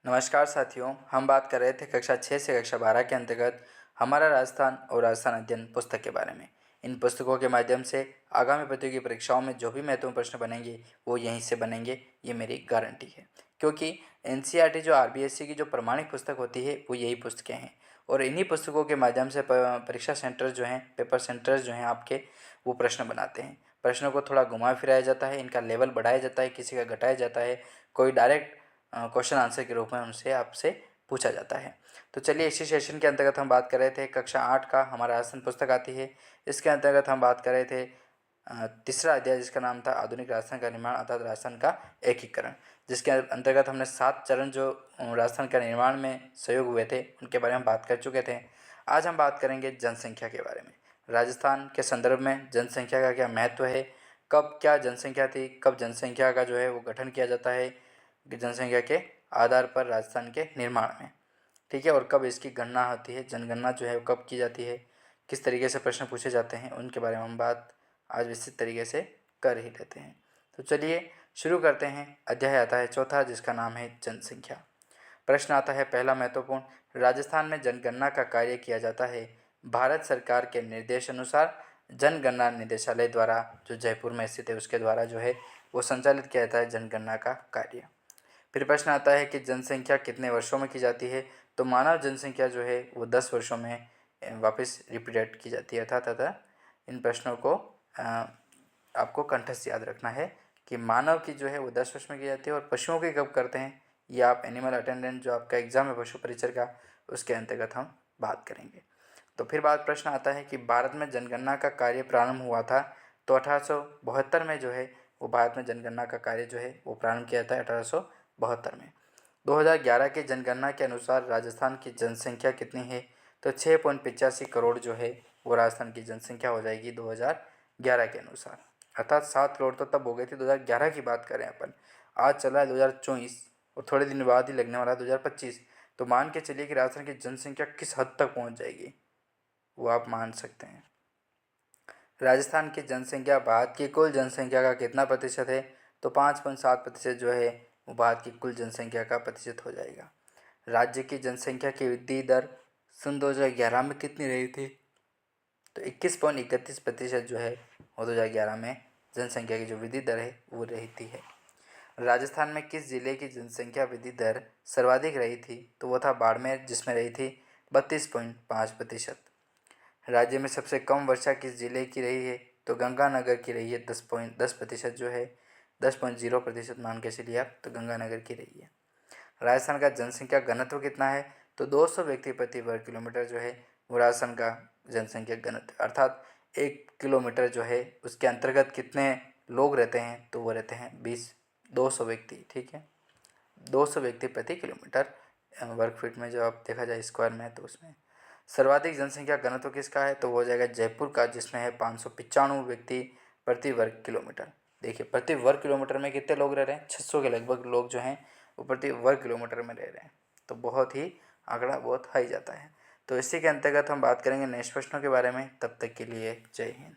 नमस्कार साथियों, हम बात कर रहे थे कक्षा 6 से कक्षा 12 के अंतर्गत हमारा राजस्थान और राजस्थान अध्ययन पुस्तक के बारे में। इन पुस्तकों के माध्यम से आगामी प्रतियोगी परीक्षाओं में जो भी महत्वपूर्ण प्रश्न बनेंगे वो यहीं से बनेंगे, ये मेरी गारंटी है। क्योंकि एनसीईआरटी जो आरबीएससी की जो प्रमाणिक पुस्तक होती है वो यही पुस्तकें हैं और इन्हीं पुस्तकों के माध्यम से परीक्षा सेंटर जो हैं, पेपर सेंटर्स जो हैं आपके, वो प्रश्न बनाते हैं। प्रश्नों को थोड़ा घुमा फिराया जाता है, इनका लेवल बढ़ाया जाता है, किसी का घटाया जाता है, कोई डायरेक्ट क्वेश्चन आंसर के रूप में उनसे आपसे पूछा जाता है। तो चलिए, इसी सेशन के अंतर्गत हम बात कर रहे थे कक्षा 8 का हमारा राजस्थान पुस्तक आती है। इसके अंतर्गत हम बात कर रहे थे तीसरा अध्याय जिसका नाम था आधुनिक राजस्थान का निर्माण अर्थात राजस्थान का एकीकरण, जिसके अंतर्गत हमने 7 चरण जो राजस्थान का निर्माण में सहयोग हुए थे उनके बारे में बात कर चुके थे। आज हम बात करेंगे जनसंख्या के बारे में। राजस्थान के संदर्भ में जनसंख्या का क्या महत्व है, कब क्या जनसंख्या थी, कब जनसंख्या का जो है वो गठन किया जाता है जनसंख्या के आधार पर राजस्थान के निर्माण में, ठीक है, और कब इसकी गणना होती है, जनगणना जो है वो कब की जाती है, किस तरीके से प्रश्न पूछे जाते हैं, उनके बारे में हम बात आज विस्तृत तरीके से कर ही लेते हैं। तो चलिए शुरू करते हैं। अध्याय आता है चौथा जिसका नाम है जनसंख्या। प्रश्न आता है पहला महत्वपूर्ण, राजस्थान में जनगणना का कार्य किया जाता है भारत सरकार के निर्देश अनुसार जनगणना निदेशालय द्वारा, जो जयपुर में स्थित है उसके द्वारा जो है वो संचालित किया जाता है जनगणना का कार्य। फिर प्रश्न आता है कि जनसंख्या कितने वर्षों में की जाती है, तो मानव जनसंख्या जो है वो 10 वर्षों में वापस रिपीटेट की जाती है। अर्थात इन प्रश्नों को आपको कंठस्थ याद रखना है कि मानव की जो है वो 10 वर्ष में की जाती है और पशुओं की कब करते हैं, ये आप एनिमल अटेंडेंट जो आपका एग्जाम है पशु परिचर का, उसके अंतर्गत हम बात करेंगे। तो फिर प्रश्न आता है कि भारत में जनगणना का कार्य प्रारंभ हुआ था, तो 1872 में जो है वो भारत में जनगणना का कार्य जो है वो प्रारंभ किया था 1872 में। 2011 के जनगणना के अनुसार राजस्थान की जनसंख्या कितनी है, तो 6.85 करोड़ जो है वो राजस्थान की जनसंख्या हो जाएगी 2011 के अनुसार। अर्थात 7 करोड़ तो तब हो गई थी 2011 की बात करें अपन, आज चला है 2024 और थोड़े दिन बाद ही लगने वाला है 2025। तो मान के चलिए कि राजस्थान की जनसंख्या किस हद तक पहुंच जाएगी वो आप मान सकते हैं। राजस्थान की जनसंख्या भारत की कुल जनसंख्या का कितना प्रतिशत है, तो 5.7% जो है वो भारत की कुल जनसंख्या का प्रतिशत हो जाएगा। राज्य की जनसंख्या की वृद्धि दर सन 2011 में कितनी रही थी, तो 21.31% जो है वो 2011 में जनसंख्या की जो वृद्धि दर है वो रहती है। राजस्थान में किस जिले की जनसंख्या वृद्धि दर सर्वाधिक रही थी, तो वो था बाड़मेर जिसमें रही थी 32.5%। राज्य में सबसे कम वर्षा किस जिले की रही है, तो गंगानगर की रही है 10% जो है 10.0% मान के चलिए आप, तो गंगानगर की रही है। राजस्थान का जनसंख्या घनत्व कितना है, तो 200 व्यक्ति प्रति वर्ग किलोमीटर जो है वो राजस्थान का जनसंख्या घनत्व, अर्थात 1 किलोमीटर जो है उसके अंतर्गत कितने लोग रहते हैं, तो वो रहते हैं 200 व्यक्ति, ठीक है, 200 व्यक्ति प्रति किलोमीटर वर्ग फीट में, जो आप देखा जाए स्क्वायर में तो उसमें सर्वाधिक जनसंख्या घनत्व किसका है, तो वो हो जाएगा जयपुर का जिसमें है 595 व्यक्ति प्रति वर्ग किलोमीटर। देखिए प्रति वर्ग किलोमीटर में कितने लोग रह रहे हैं, 600 के लगभग लोग जो हैं वो प्रति वर्ग किलोमीटर में रह रहे हैं, तो बहुत ही आंकड़ा बहुत हाई जाता है। तो इसी के अंतर्गत हम बात करेंगे नेक्स्ट प्रश्नों के बारे में। तब तक के लिए जय हिंद।